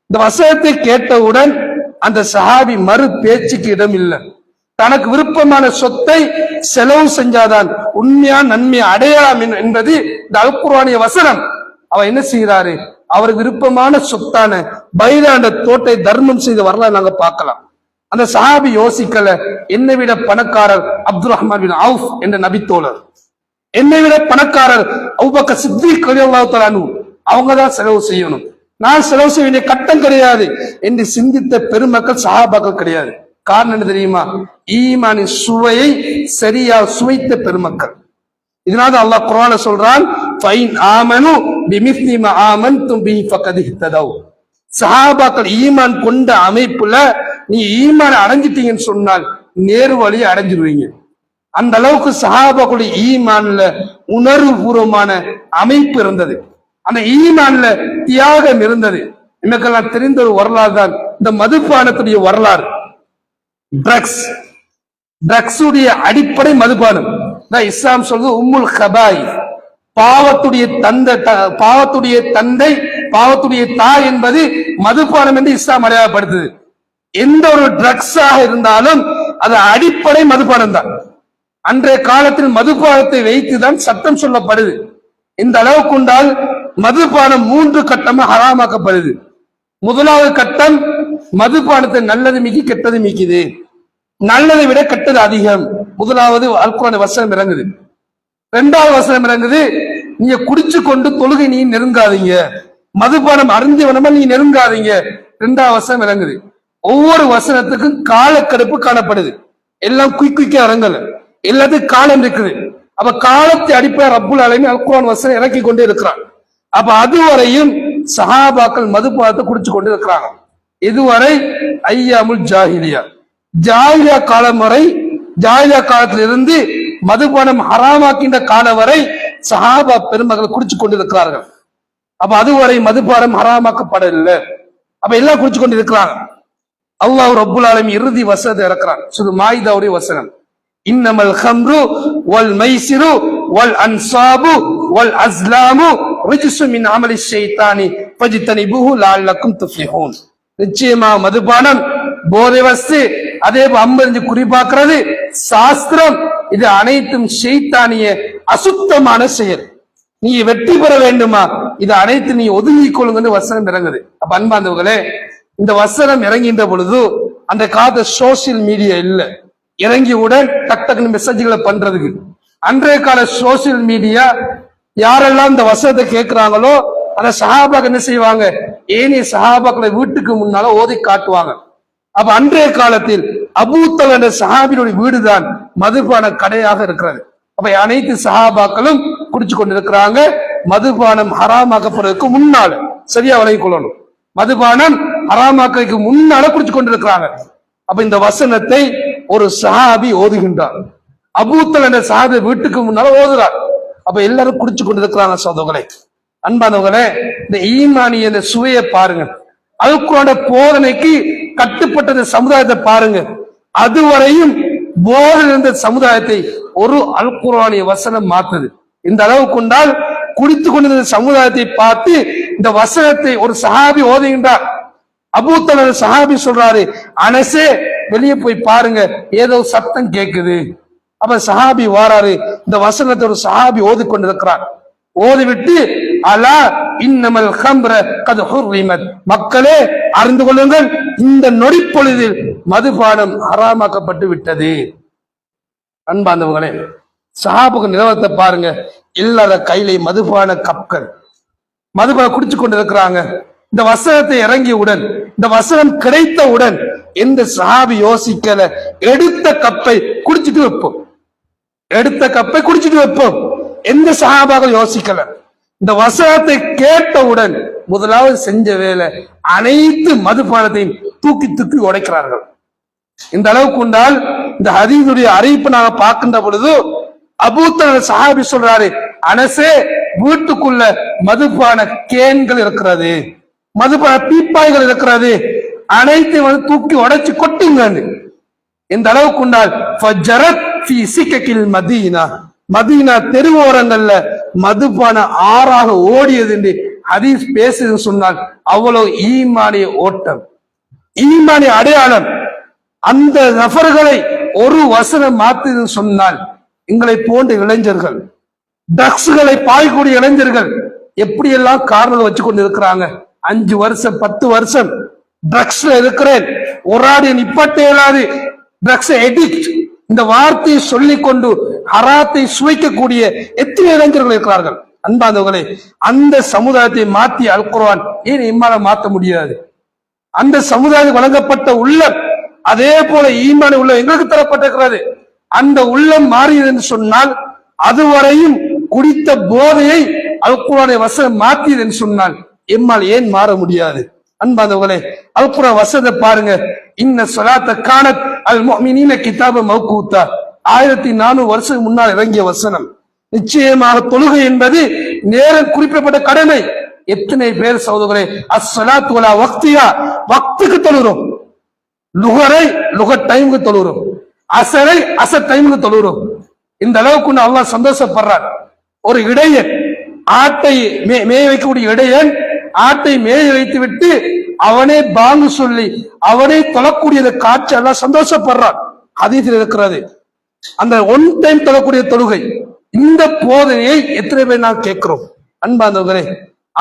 இந்த வசனத்தை கேட்டவுடன் அந்த சஹாபி மறு பேச்சுக்கு இடம் இல்லை. தனக்கு விருப்பமான சொத்தை செலவு செஞ்சாதான் உண்மையா நன்மை அடையலாம் என்பது இந்த அல் குர்ஆனிய வசனம். அவர் என்ன செய்கிறாரு, அவர் விருப்பமான சொத்தான பைதான தோட்டை தர்மம் செய்த வரலாறு நாங்க பார்க்கலாம். அந்த சஹாபி யோசிக்கல, என்னை விட பணக்காரர் அப்துல் ரஹ்மான் பின் அவுஃப் என்ற நபித்தோழர், என்னை விட பணக்காரர் அபூபக்கர் சித்திக் ரலியல்லாஹு தஆலா அன்ஹு, அவங்க தான் செலவு செய்யணும், நான் செலவு செய்ய வேண்டிய கட்டம் கிடையாது என்று சிந்தித்த பெருமக்கள் சஹாபாக்கள் கிடையாது. காரணம் என்ன தெரியுமா? ஈமானின் சுவையை சரியா சுவைத்த பெருமக்கள். இதனால அல்லாஹ் குர்ஆன்ல சொல்றான், ஃபைன் ஆமனு பிமிஸ்லி மா ஆமன்தும் பிஹி ஃபகத் இஹ்ததவ். சஹாபாக்கள் ஈமான் கொண்ட அமைப்புல நீ ஈமான் அடைஞ்சிட்டீங்கன்னு சொன்னால் நேரு வழியை அடைஞ்சிருவீங்க. அந்த அளவுக்கு சஹாபாக்களுடைய ஈமான்ல உணர்வுபூர்வமான அமைப்பு இருந்தது. அந்த ஈமான்ல தியாகம் இருந்தது. எனக்கெல்லாம் தெரிந்த ஒரு வரலாறு தான் இந்த மதுபானத்துடைய வரலாறு. ட்ரக்ஸுடைய அடிப்படை மதுபானம். இஸ்லாம் சொல்றது உம்முல் கபாய், பாவத்துடைய தந்தை பாவத்துடைய தாய் என்பது மதுபானம் என்று இஸ்லாம் அடையாளப்படுத்துது. எந்த ஒரு ட்ரக்ஸாக இருந்தாலும் அது அடிப்படை மதுபானம் தான். அன்றைய காலத்தில் மதுபானத்தை வைத்துதான் சட்டம் சொல்லப்படுது. இந்த அளவுக்கு உண்டால் மதுபானம் 3 கட்டமா ஹராமாக்கப்படுது. முதலாவது கட்டம், மதுபானத்தை நல்லது மிக்கி கெட்டது மிக்குது, நல்லதை விட கெட்டது அதிகம். முதலாவது அல் குர்ஆன் வசனம் இறங்குது. 2வது வசனம் இறங்குது, நீங்க குடிச்சு கொண்டு தொழுகை நீ நெருங்காதீங்க, மதுபானம் அருந்தியவனமா நீ நெருங்காதீங்க. 2வது வசனம் இறங்குது. ஒவ்வொரு வசனத்துக்கும் காலக்கெடுப்பு காணப்படுது. எல்லாம் குயிக்கா இறங்கல, எல்லாத்துக்கும் காலம் இருக்குது. அப்ப காலத்தை அடிப்படை ரப்புல் ஆலமீன் அல் குர்ஆன் வசனம் இறக்கி கொண்டே இருக்கிறான். அப்ப அதுவரையும் சஹாபாக்கள் மதுபானத்தை குடிச்சு கொண்டு இருக்கிறாங்க. இதுவரை ஐயாமுல் ஜாஹிலியா, ஜாஹிலியா காலம் வரை, ஜாஹிலியா காலத்திலிருந்து மதுபானம் ஹராமாக்கின்ற காலம் வரை சஹாபா பெருமக்கள் குடிச்சு கொண்டிருக்கிறார்கள். அப்ப அதுவரை மதுபானம் ஹராமாக்கப்படவில்லை. அப்ப எல்லாம் குடிச்சு கொண்டு இருக்கிறாங்க. அல்லாஹ் ரப்புல் ஆலமீன் இறுதி வசனத்தை இறக்குறான். சுது மாயிதாவுடைய வசனம், இன்னமல் ஹம்ரு வல் மைசிரு வல் அன்சாபு வல் அஸ்லாமு ரிஜ்சு மின் அமலி ஷைத்தானி ஃபஜ்தனிபுஹு லஅல்லக்கும் துஃப்லிஹூன். நிச்சயமா மதுபானம், போதை வஸ்து, அதே 55 குறிப்பாக்குறது, சாஸ்திரம், இது அனைத்தும் ஷைத்தானிய அசுத்தமான செயல். நீ வெற்றி பெற வேண்டுமா, இது அனைத்து நீ ஒதுங்கிக் கொள்ளுங்க வசனம் இறங்குது. அப்ப அன்பாந்தவர்களே, இந்த வசனம் இறங்கின்ற பொழுது அந்த காலத்து சோசியல் மீடியா இல்ல, இறங்கியுடன் டக்குன்னு மெசேஜ்களை பண்றதுக்கு. அன்றைய கால சோசியல் மீடியா, யாரெல்லாம் இந்த வசனத்தை கேட்கிறாங்களோ அந்த சஹாபாக்கள் என்ன செய்வாங்க, ஏனைய சஹாபாக்களை வீட்டுக்கு முன்னால ஓதி காட்டுவாங்க. அப்ப அன்றைய காலத்தில் அபூத்தல் என்ற சஹாபியுடைய வீடுதான் மதுபான கடையாக இருக்கிறது. அப்ப அனைத்து சஹாபாக்களும் குடிச்சு கொண்டிருக்கிறாங்க. மதுபானம் ஹராமாக்கப்படுறதுக்கு முன்னால, சரியா விளங்கிக் கொள்ளணும், மதுபானம் ஹராமாக்கிறதுக்கு முன்னால குடிச்சு கொண்டிருக்கிறாங்க. அப்ப இந்த வசனத்தை ஒரு சஹாபி ஓதுகின்றார். அபூத்தல் என்ற சஹாபி வீட்டுக்கு முன்னால ஓதுறார். அப்ப எல்லாரும் குடிச்சு கொண்டிருக்கிறாங்க. சகோதரர்களே, அன்பானவர்களே, இந்த ஈமானிய இந்த சுவையை பாருங்க. அல் குர்ஆன் போதனைக்கு கட்டுப்பட்ட சமுதாயத்தை பாருங்க. அதுவரையும் போதில் இருந்த சமுதாயத்தை ஒரு அல் குர்ஆனிய வசனம் மாத்துது. இந்த அளவு கொண்டால் குடித்து கொண்டிருந்த சமுதாயத்தை பார்த்து இந்த வசனத்தை ஒரு சஹாபி ஓதுகின்றார். அபூத்தல் சஹாபி சொல்றாரு, அனஸே வெளியே போய் பாருங்க, ஏதோ சத்தம் கேட்குது. அப்ப சஹாபி வாராரு, இந்த வசனத்தை ஒரு சஹாபி ஓதி கொண்டிருக்கிறார். ஓதிவிட்டு அலா இன்னமல் ஹம்ர கத் ஹுர்ரிமத், மக்களே அறிந்து கொள்ளுங்கள், இந்த நொடி பொழுதில் மதுபானம் ஹராமாக்கப்பட்டு விட்டது. அன்பாந்தவங்களே, சஹாபுக்கு நிலவரத்தை பாருங்க. இல்லாத கையில மதுபான கப்கள், மதுபானம் குடிச்சு கொண்டு இருக்கிறாங்க. இந்த வசனத்தை இறங்கியவுடன், இந்த வசனம் கிடைத்தவுடன் எந்த சஹாபி யோசிக்கல, எடுத்த கப்பை குடிச்சிட்டு வைப்போம், எடுத்த கப்பை குடிச்சிட்டு வைப்போம். எந்த சஹாபாக யோசிக்கல. இந்த வசனத்தை கேட்டவுடன் முதலாவது செஞ்ச வேலை அனைத்து மதுபானத்தையும் தூக்கி தூக்கி உடைக்கிறார்கள். இந்த அளவுக்கு உண்டால் இந்த ஹதீஸுடைய அறிவிப்பு நாங்க பார்க்கின்ற பொழுது அபூத்தர் சஹாபி சொல்றாரு, அனசே வீட்டுக்குள்ள மதுபான கேன்கள் இருக்கிறது, மதுபான பீப்பாய்கள் இருக்கிறது, அனைத்தையும் வந்து தூக்கி உடைச்சு கொட்டுங்க. இந்த அளவுக்கு உண்டால் மதீனா, மதீனா தெருவோரங்கள்ல மதுபான ஆறாக ஓடியது என்று ஹதீஸ் பேசுது சொன்னால் அவ்வளவு ஈமானிய ஓட்டம், ஈமானிய அடையாளம். அந்த நபர்களை ஒரு வசனம் மாத்து சொன்னால் எங்களை போன்ற இளைஞர்கள், ட்ரக்ஸ்களை பாய்க்கூடிய இளைஞர்கள் எப்படி எல்லாம் காரணம் வச்சு கொண்டு இருக்கிறாங்க. 5 வருஷம் 10 வருஷம் ட்ரக்ஸ்ல இருக்கிறேன், ஒரு ஆடு நிப்பாட்ட இயலாது, ட்ரக்ஸ் எடிக்ட், இந்த வார்த்தையை சொல்லிக் கொண்டு ஹராத்தை சுவைக்கக்கூடிய எத்தனை இளைஞர்கள் இருக்கிறார்கள். அன்பாந்தவர்களே, அந்த சமுதாயத்தை மாற்றி அல் குர்ஆன் ஏன் இம்மால மாற்ற முடியாது? அந்த சமுதாயம் வழங்கப்பட்ட உள்ளம், அதே போல ஈமான் உள்ள எங்களுக்கு தரப்பட்டிருக்கிறது. அந்த உள்ளம் மாறியது என்று சொன்னால், அதுவரையும் குடித்த போதையை அல் குர்ஆனை வசனம் மாற்றியது என்று சொன்னால் எம்மால் ஏன் மாற முடியாது? அன்பாந்தவர்களே, அல் குர்ஆன் வசனத்தை பாருங்க. இன்ன ஸலாத்த கானத் அல் முஃமினீன கிதாப மவ்கூத்தா, 1400 வருஷம் முன்னால் இறங்கிய வசனம். நிச்சயமாக தொழுகை என்பது நேரம் குறிப்பிடப்பட்ட கடமை. எத்தனை பேர் சகோதரர்களே அஸ்ஸலாத்து வலா வக்தியா, வக்துக்கு தொழுகிறோம், லுகரை லுகர் டைமுக்கு தொழுகிறோம், அசரை அசர் டைமுக்கு தொழுகிறோம். இந்த அளவுக்கு அல்லாஹ் சந்தோஷப்படுறார். ஒரு இடையன், ஆட்டை மேய வைக்கக்கூடிய இடையன் ஆட்டை மேய வைத்து விட்டு அவனே பாங்கு சொல்லி அவனே தொழக்கூடிய காட்சி எல்லாம் சந்தோஷப்படுறான். ஹதீஸில் இருக்கிறது அந்த ஒன் டைம் தொழக்கூடிய தொழுகை. இந்த போதனையை எத்தனை பேர் நான் கேட்கிறோம்? அன்பாந்தவர்களே,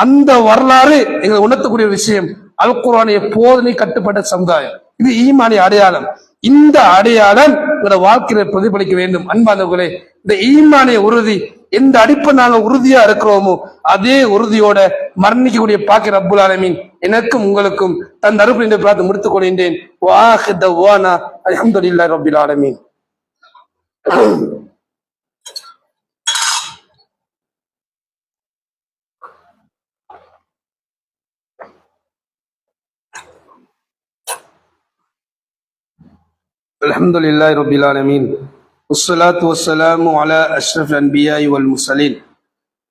அந்த வரலாறு எங்களை உணர்த்தக்கூடிய விஷயம். அல் குர்ஆனிய போதனை கட்டுப்பட்ட சமுதாயம், இது ஈமானிய அடையாளம். இந்த அடையாளம் எங்களோட வாழ்க்கையில பிரதிபலிக்க வேண்டும். அன்பாந்தவர்களே, இந்த ஈமானிய உறுதி எந்த அடிப்படை நாங்கள் உறுதியா இருக்கிறோமோ அதே உறுதியோட மரணிக்கக்கூடிய பாக்கி ரப்புல் ஆலமீன் எனக்கும் உங்களுக்கும் தன் அருள் என்று பார்த்து முடித்துக் கொள்கின்றேன். வாஹித் தவானா அல்ஹம்துலில்லாஹி ரப்பில் ஆலமீன். அல்ஹம்துலில்லாஹி ரப்பில் ஆலமீன். والصلاة والسلام على أشرف الأنبياء والمرسلين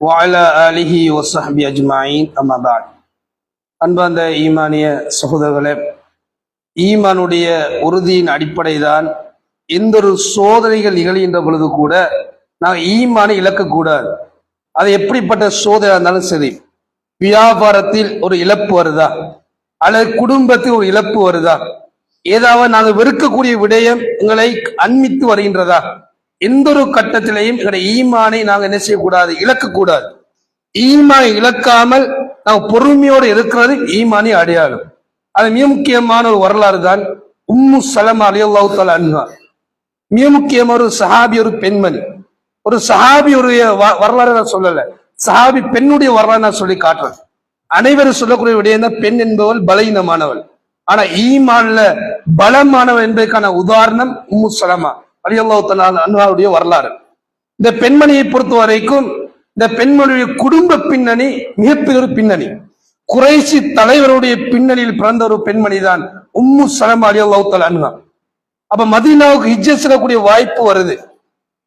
وعلى آله وصحبه أجمعين أما بعد. அன்பார்ந்த ஈமானிய சகோதரர்களே, ஈமானுடைய உறுதியின் அடிப்படை தான் எந்த ஒரு சோதனைகள் நிகழ்கின்ற பொழுது கூட நாங்கள் ஈமானை இழக்கக்கூடாது. அது எப்படிப்பட்ட சோதனை இருந்தாலும் சரி, வியாபாரத்தில் ஒரு இழப்பு வருதா, அல்லது குடும்பத்தில் ஒரு இழப்பு வருதா, ஏதாவது நாங்கள் வெறுக்கக்கூடிய விடயம் எங்களை அண்மித்து வருகின்றதா, எந்த ஒரு கட்டத்திலையும் எங்களுடைய ஈமானை நாங்கள் என்ன செய்யக்கூடாது, இழக்கக்கூடாது. ஈமானை இழக்காமல் நாங்கள் பொறுமையோடு இருக்கிறது ஈமானி அடையாளம். அது மிக முக்கியமான ஒரு வரலாறு தான் உம்மு சலமா ரலியல்லாஹு தஆலா அன்ஹா. மிக முக்கியமான ஒரு சஹாபி, ஒரு பெண்மணி. ஒரு சஹாபியுடைய வரலாறு நான் சொல்லல, சஹாபி பெண்ணுடைய வரலாறு நான் சொல்லி காட்டுறேன். அனைவரும் சொல்லக்கூடிய விடயம் தான், பெண் என்பவள் பலவீனமானவள், ஆனா ஈமான்ல பலமானவன் என்பதற்கான உதாரணம் உம்மு சலமா ரலியல்லாஹு தஆலா அன்ஹாவுடைய வரலாறு. இந்த பெண்மணியை பொறுத்த வரைக்கும் இந்த பெண்மணியுடைய குடும்ப பின்னணி மிகப்பெரிய ஒரு பின்னணி. குறைஷி தலைவருடைய பின்னணியில் பிறந்த ஒரு பெண்மணி தான் உம்மு சலமா ரலியல்லாஹு தஆலா அன்ஹா. அப்ப மதீனாவுக்கு ஹிஜ்ரத் செய்யக்கூடிய வாய்ப்பு வருது.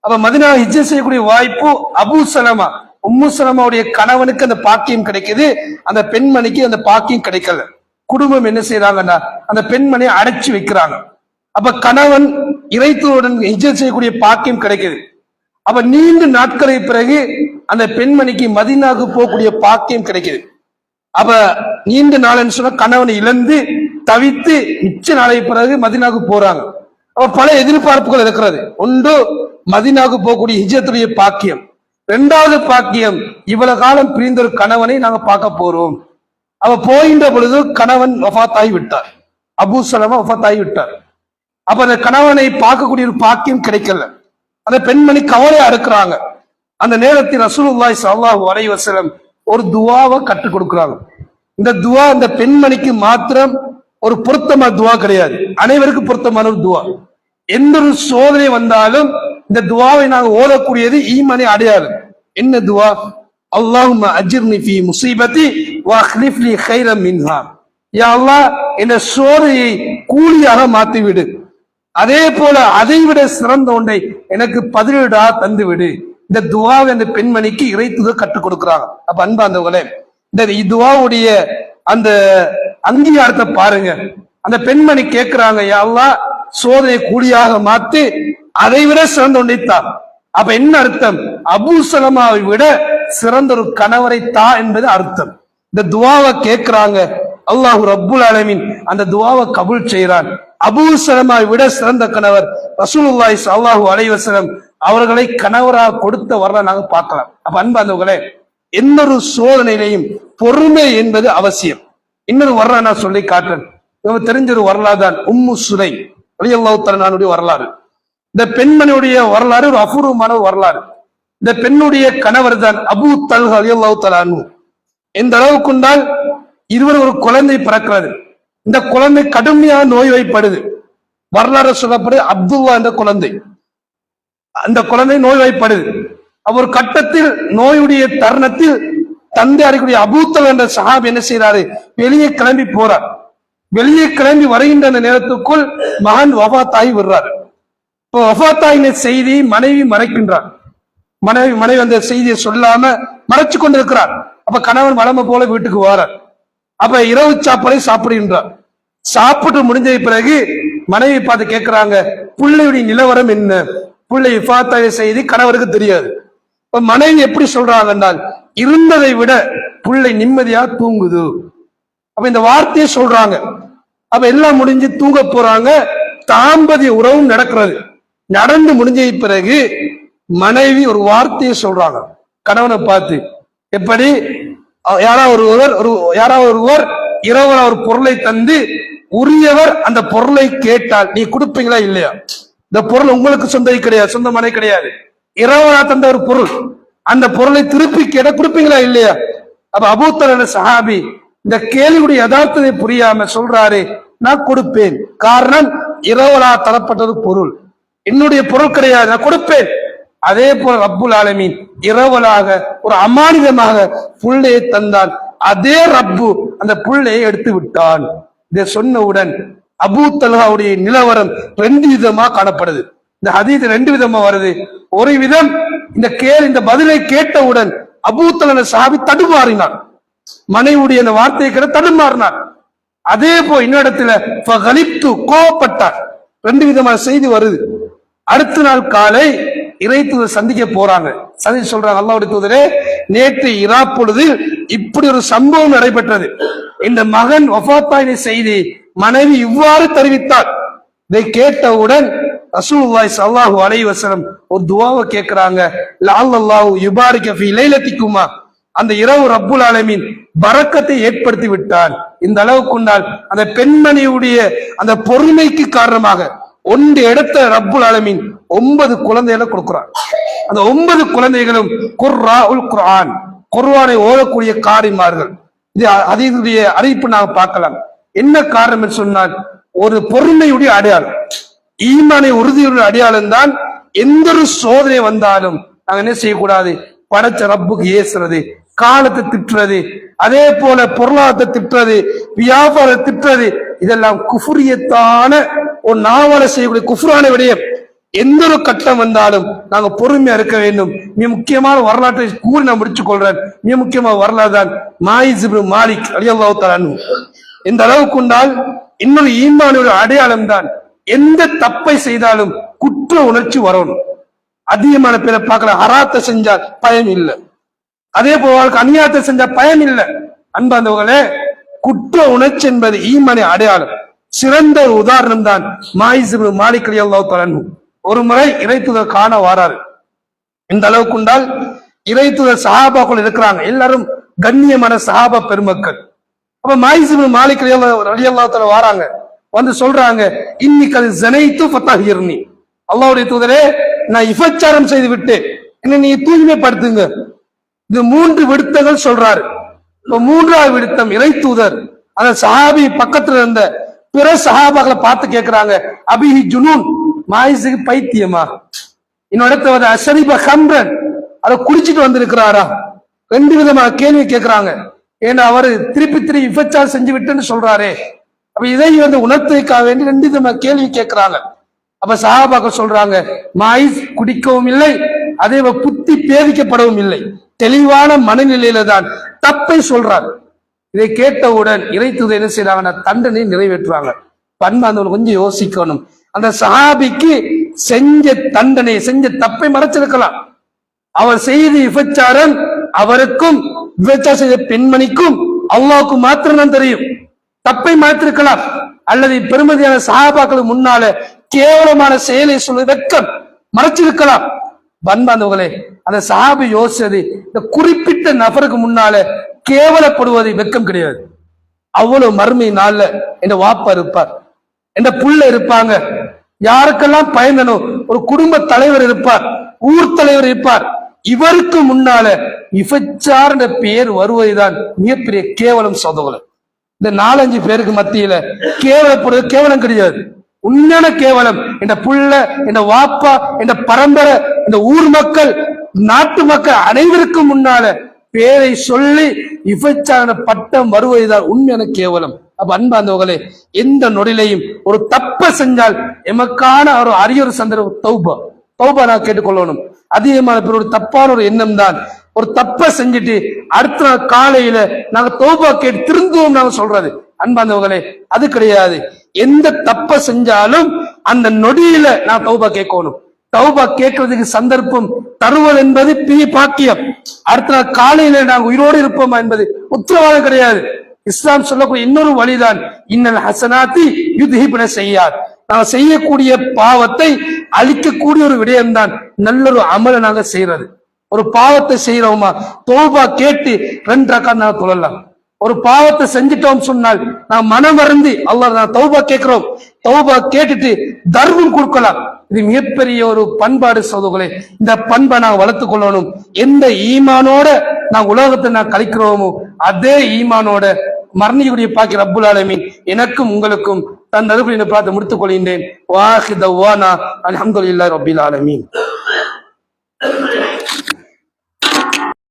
அப்ப மதீனாவுக்கு ஹிஜ்ரத் செய்யக்கூடிய வாய்ப்பு அபூ சலமா, உம்மு சலமாவுடைய கணவனுக்கு அந்த பாக்கியம் கிடைக்குது, அந்த பெண்மணிக்கு அந்த பாக்கியம் கிடைக்கல. குடும்பம் என்ன செய்யறாங்கன்னா அந்த பெண்மணியை அடைச்சி வைக்கிறாங்க. அப்ப கணவன் இறைத்துடன் ஹிஜ்ரத் செய்யக்கூடிய பாக்கியம் கிடைக்குது. அப்ப நீண்ட நாட்களுக்கு பிறகு அந்த பெண்மணிக்கு மதீனாவுக்கு போகக்கூடிய பாக்கியம் கிடைக்குது. அப்ப நீண்ட நாள்னு சொன்னா கணவனை இழந்து தவித்து மிச்ச நாளைக்கு பிறகு மதீனாவுக்கு போறாங்க. அப்ப பல எதிர்பார்ப்புகள் இருக்கிறது. ஒன்று மதீனாவுக்கு போகக்கூடிய ஹிஜ்ரத்துடைய பாக்கியம், இரண்டாவது பாக்கியம், இவ்வளவு காலம் பிரிந்த ஒரு கணவனை நாங்க பார்க்க போறோம். அவ போகின்ற பொழுது கணவன் வஃபாத்தாகி விட்டார், அபூ சலமா வஃபாத்தாகி விட்டார். அப்ப அந்த கணவனை பார்க்கக்கூடிய ஒரு பாக்கியம் கிடைக்கல. அந்த பெண்மணி கவலையா இருக்கிறாங்க. அந்த நேரத்தில் ரசூலுல்லாஹி ஸல்லல்லாஹு அலைஹி வஸல்லம் ஒரு துஆவை கற்றுக் கொடுக்கிறாங்க. இந்த துஆ இந்த பெண்மணிக்கு மாத்திரம் ஒரு பொருத்தமான துஆ கிடையாது, அனைவருக்கும் பொருத்தமான ஒரு துஆ. எந்த ஒரு சோதனை வந்தாலும் இந்த துஆவை நாங்க ஓதக்கூடியது ஈமானை அடையாளம். என்ன துஆ? அல்லாஹும்ம அஜிர்னி ஃபீ முஸீபத்தி வ அக்லிஃப் லி கைரம் மின்ஹா. யா அல்லாஹ், இந்த சோதனையை கூலியாக மாற்றிவிடு, அதே போல அதைவிட சிறந்த ஒன்றை எனக்கு பதிலீடா தந்து விடு. இந்த துஆவை அந்த பெண்மணிக்கு இறைத்துத கற்றுக் கொடுக்கிறாங்க. அப்ப அன்பார்ந்தவர்களே, இந்த துஆவுடைய அந்த அங்கீகாரத்தை பாருங்க. அந்த பெண்மணி கேட்கிறாங்க, யா அல்லாஹ், சோதனை கூலியாக மாற்றி அதை விட சிறந்த ஒன்றை தா. அப்ப என்ன அர்த்தம்? அபூ சலமாவை விட சிறந்த ஒரு கணவரை தா என்பது அர்த்தம். இந்த துஆவை கேட்கிறாங்க, அல்லாஹு ரப்புல் ஆலமீன் அந்த துஆவை கபூல் செய்கிறான். அபூ சலமாவை விட சிறந்த கணவர் ரசூலுல்லாஹி ஸல்லல்லாஹு அலைஹி வஸல்லம் அவர்களை கணவராக கொடுத்த வரலாறு நாங்க பார்க்கலாம். அப்ப அன்பார்ந்தவர்களே, இன்னொரு சோதனையிலையும் பொறுமை என்பது அவசியம். இன்னொரு வரலாறு நான் சொல்லி காட்டுறேன். நமக்கு தெரிஞ்ச ஒரு வரலாறு தான் உம்மு சுலைம் ரலியல்லாஹு தஆலாவுடைய வரலாறு. இந்த பெண்மணியுடைய வரலாறு ஒரு அபூர்வமான வரலாறு. இந்த பெண்ணுடைய கணவர் தான் அபூ தல்ஹா ரலியல்லாஹு தஆலா அன்ஹு. எந்த அளவுக்கு கொண்டால் இருவர் ஒரு குழந்தை பிறக்கிறது. இந்த குழந்தை கடுமையாக நோய்வாய்ப்படுது. வரலாறு சொல்லப்படுது அப்துல்லா என்ற குழந்தை. அந்த குழந்தை நோய்வாய்ப்படுது. ஒரு கட்டத்தில் நோயுடைய தருணத்தில் தந்தை அறிக்கூடிய அபூத்தல் என்ற சஹாபி என்ன செய்யறாரு? வெளியே கிளம்பி போறார். வெளியே கிளம்பி வருகின்ற அந்த நேரத்துக்குள் மகன் வஃபாத்தாகி விடுறாரு. இப்போ வஃபாத்தாகின செய்தி மனைவி மறைக்கின்றார். மனைவி அந்த செய்தியை சொல்லாம மறைச்சு கொண்டிருக்கிறார். அப்ப கணவன் வளமை போல வீட்டுக்கு வரார். அப்ப இரவு சாப்பாடை சாப்பிடுகின்றார். சாப்பிட்டு முடிஞ்ச பிறகு மனைவி பார்த்து கேட்கிறாங்க, பிள்ளையுடைய நிலவரம் என்ன? பிள்ளை வஃபாத்தாகிய செய்தி கணவருக்கு தெரியாது. இப்ப மனைவி எப்படி சொல்றாங்க என்றால், இருந்ததை விட பிள்ளை நிம்மதியா தூங்குது. அப்ப இந்த வார்த்தையை சொல்றாங்க. அப்ப எல்லாம் முடிஞ்சு தூங்க போறாங்க. தாம்பதிய உறவும் நடக்கிறது. நடந்து முடிஞ்ச பிறகு மனைவி ஒரு வார்த்தையை சொல்றாங்க கணவனை பார்த்து. எப்படி? யாராவது ஒருவர் இரவு ஒரு பொருளை தந்து உரியவர் அந்த பொருளை கேட்டால் நீ கொடுப்பீங்களா இல்லையா? இந்த பொருள் உங்களுக்கு சொந்தம் கிடையாது, சொந்தமானே கிடையாது. இரவலா தந்த ஒரு பொருள், அந்த பொருளை திருப்பி கேட்ட கொடுப்பீங்களா இல்லையா? அப்ப அபூத்தல் சஹாபி இந்த கேள்வியுடைய யதார்த்தத்தை புரியாம சொல்றாரு, நான் கொடுப்பேன். காரணம், இரவலா தரப்பட்டது பொருள், என்னுடைய பொருள் கிடையாது, நான் கொடுப்பேன். அதே போல ரப்புல் ஆலமீன் இரவலாக ஒரு அமானிதமாக புள்ளையை தந்தான். அதே ரப்பு அந்த புள்ளையை எடுத்து விட்டான். இதை சொன்னவுடன் அபூ தல்ஹாவுடைய நிலவரம் ரெண்டு விதமா காணப்படுது. இந்த ஹதீஸ் ரெண்டு விதமா வருது. ஒரு விதம், இந்த பதிலை கேட்டவுடன் அபூ தல்ஹா சஹாபி தடுமாறினார். மனைவியுடைய அந்த வார்த்தையை கேட்ட தடுமாறினார். அதே போல் இன்னிடத்துல கோபப்பட்டார். ரெண்டு விதமான செய்தி வருது. அடுத்த நாள் காலை இறை தூதர் சந்திக்க போறாங்க. சந்திச்சு சொல்றாங்க, அல்லாஹ்வுடைய தூதரே, நேற்று இரா பொழுதில் இப்படி ஒரு சம்பவம் நடைபெற்றது. இந்த மகன் வஃபாத்தாயின செய்தி மனைவி இவ்வாறு தெரிவித்தார். இதை கேட்டவுடன் ரசூலுல்லாஹி ஸல்லல்லாஹு அலைஹி வஸல்லம் ஒரு துஆவை கேட்கிறாங்க. லஅல்லல்லாஹு யுபாரிக ஃபீ லைலத்திக்குமா, அந்த இரவு ரப்புல் ஆலமீன் பரக்கத்தை ஏற்படுத்தி விட்டான். இந்த அளவுக்கு கொண்டால் அந்த பெண்மணியுடைய அந்த பொறுமைக்கு காரணமாக ஒன்று எடுத்த ரப்புல் ஆலமீன் 9 குழந்தைகளை கொடுக்கிறான். அந்த 9 குழந்தைகளும் குர்ராஉல் குர்ஆன், குர்ஆனை ஓதக்கூடிய காரிமார்கள். இது அதனுடைய அறிவிப்பு நாம் பார்க்கலாம். என்ன காரணம் என்று சொன்னால், ஒரு பொறுமையுடைய அடையாளம், ஈமானை உறுதியுடைய அடையாளம் தான். எந்த ஒரு சோதனை வந்தாலும் நாங்க என்ன செய்யக்கூடாது? படைச்ச ரப்புக்கு ஏசுறது, காலத்தை திட்டுறது, அதே போல பொருளாதாரத்தை திட்டுறது, வியாபாரத்தை திட்டுறது, இதெல்லாம் குஃப்ரியத்தான ஒரு நாவலை செய்யக்கூடிய குஃப்ரான விடயம். எந்த ஒரு கட்டம் வந்தாலும் நாங்க பொறுமையா இருக்க வேண்டும். மிக முக்கியமான வரலாற்றை கூறி நான் முடிச்சுக் கொள்றேன். மிக முக்கியமான வரலாறு தான் மாயிஸ் இப்னு மாலிக் ரலியல்லாஹு தஆலா அன்ஹு. இந்த அளவுக்கு கொண்டால் இன்னொரு ஈமானுடைய அடையாளம் தான், எந்த தப்பை செய்தாலும் குற்ற உணர்ச்சி வரணும். அதிகமான பேரை பார்க்கல, ஹராத்தை செஞ்சால் பயம் இல்லை, அதே போல அநியாயத்தை செஞ்சா பயம் இல்லை. அன்பாந்தவர்களே, குற்ற உணர்ச்சி என்பது ஈமானை அடையாளம். சிறந்த ஒரு உதாரணம் தான் மாயிஸ் இப்னு மாலிக் ரலியல்லாஹு தஆலா அன்ஹு. ஒரு முறை இறை தூதர் காண வாராரு. இந்த அளவுக்கு கொண்டால் இறைத்துதர் சஹாபாக்கள் இருக்கிறாங்க, எல்லாரும் கண்ணியமான சஹாபா பெருமக்கள். அப்ப மாயிஸ் இப்னு மாலிக் ரலியல்லாஹு தஆலா வராங்க, வந்து சொல்றாங்க, இன்னிக ஸனைத்து ஃபதஹிர்னி, அல்லாஹ்வுடைய தூதரே நான் விபச்சாரம் செய்து விட்டு என்ன நீ தூய்மைப்படுத்துங்க. இது 3 விடுத்தங்கள் சொல்றாரு. இப்ப 3வது விடுத்தம் இறை தூதர் அந்த சஹாபி பக்கத்துல இருந்த பிற சஹாபாக்களை பார்த்து கேட்கிறாங்க, அபிஹி ஜுனூன், மாயிஸுக்கு பைத்தியமா? இன்னொருத்தவர் அஷரிப ஹம்ரன், அதை குடிச்சிட்டு வந்திருக்கிறாரா? 2 விதமான கேள்வி கேட்கிறாங்க. ஏன்னா அவரு திருப்பி விபச்சாரம் செஞ்சு விட்டுன்னு சொல்றாரே. அப்ப இதை உணர்த்துக்காக வேண்டி 2 விதமான கேள்வி கேட்கிறாங்க. அப்ப சஹாபாக்கள் சொல்றாங்க, மாயிஸ் குடிக்கவும் இல்லை, அதே புத்தி பேதிக்கப்படவும் இல்லை, தெளிவான மனநிலையில தான் தப்பை சொல்றாரு. இதை கேட்டவுடன் இறைத்துதை என்ன செய்யறாங்கன்னா தண்டனை நிறைவேற்றுவாங்க. பண்பாந்தவர்கள் கொஞ்சம் யோசிக்கணும். அந்த சஹாபிக்கு செஞ்ச தண்டனை, செஞ்ச தப்பை மறைச்சிருக்கலாம். அவர் செய்த விபச்சாரம் அவருக்கும் விபச்சாரம் செய்த பெண்மணிக்கும் அல்லாஹ்வுக்கு மாத்திரம் தெரியும். தப்பை மறைத்திருக்கலாம். அல்லது பெருமதியான சஹாபாக்களுக்கு முன்னால கேவலமான செயலை சொல்ல வெட்கம் மறைச்சிருக்கலாம். பண்பாந்தவர்களே, அந்த சஹாபி யோசிச்சது, இந்த குறிப்பிட்ட நபருக்கு முன்னால கேவலப்படுவது வெட்கம் கிடையாது. அவ்வளவு மறுமை நாள்ல என் வாப்பா இருப்பார், என் புள்ள இருப்பாங்க, யாருக்கெல்லாம் பயந்தனும் ஒரு குடும்ப தலைவர் இருப்பார், ஊர் தலைவர் இருப்பார். இவருக்கு முன்னால விபச்சார பெயர் வருவதுதான் மிகப்பெரிய கேவலம். சோதகர்கள், இந்த 4-5 பேருக்கு மத்தியில கேவலப்படுவது கேவலம் கிடையாது, உண்மையான கேவலம். என் புள்ள, என் வாப்பா, என் பரம்பரை, இந்த ஊர் மக்கள், நாட்டு மக்கள் அனைவருக்கும் முன்னால பேரை சொல்லி விபச்சார பட்டம் வருவதுதான் உண்மையான கேவலம். அப்ப அன்பாந்தவர்களே, எந்த நொடிலையும் ஒரு தப்ப செஞ்சால் எமக்கான ஒரு அரியொரு சந்தர்ப்பம் தௌபா நான் கேட்டுக்கொள்ளணும். அதிகமான பேர் ஒரு தப்பான ஒரு எண்ணம் தான், ஒரு தப்ப செஞ்சுட்டு அடுத்த நாள் காலையில நாங்க தௌபா கேட்டு திருந்துவோம் நாங்க சொல்றது. அன்பாந்தவர்களே, அது கிடையாது. எந்த தப்ப செஞ்சாலும் அந்த நொடியில நான் தௌபா கேட்கணும். தௌபா கேட்கறதுக்கு சந்தர்ப்பம் தருவது என்பது பெரிய பாக்கியம். அடுத்த நாள் காலையில நாங்க உயிரோடு இருப்போமா என்பது உத்தரவாதம் கிடையாது. இஸ்லாம் சொல்லக்கூடிய இன்னொரு வழிதான் இன்னல் ஹசனாத்தி யுத்ஹிபுன ஸய்யிஆத், நாங்க செய்யக்கூடிய பாவத்தை அழிக்கக்கூடிய ஒரு விடயம்தான் நல்லொரு அமலை நாங்க செய்யறது. ஒரு பாவத்தை செய்யறோமா, தௌபா கேட்டு 2 ரக்காத் நாங்க தொழலாம். ஒரு பாவத்தை செஞ்சிட்டோம் சொன்னால் நான் மனம் வருந்தி அல்லாஹ் நான் தௌபா கேட்கிறோம், தௌபா கேட்டுட்டு தர்மம் கொடுக்கலாம். இது மிகப்பெரிய ஒரு பண்பாடு சகோதரர்களே. இந்த பண்பை நாங்கள் வளர்த்துக் கொள்ளணும். எந்த ஈமானோட நாங்கள் உலகத்தை நான் கழிக்கிறோமோ அதே ஈமானோட மரணிக்கூடிய பாக்கி ரப்புல் ஆலமீன் எனக்கும் உங்களுக்கும் தன் அருகில் பார்த்து முடித்துக் கொள்கின்றேன். வாஹிதவானா அல்ஹம்துலில்லாஹி ரப்பில் ஆலமீன்.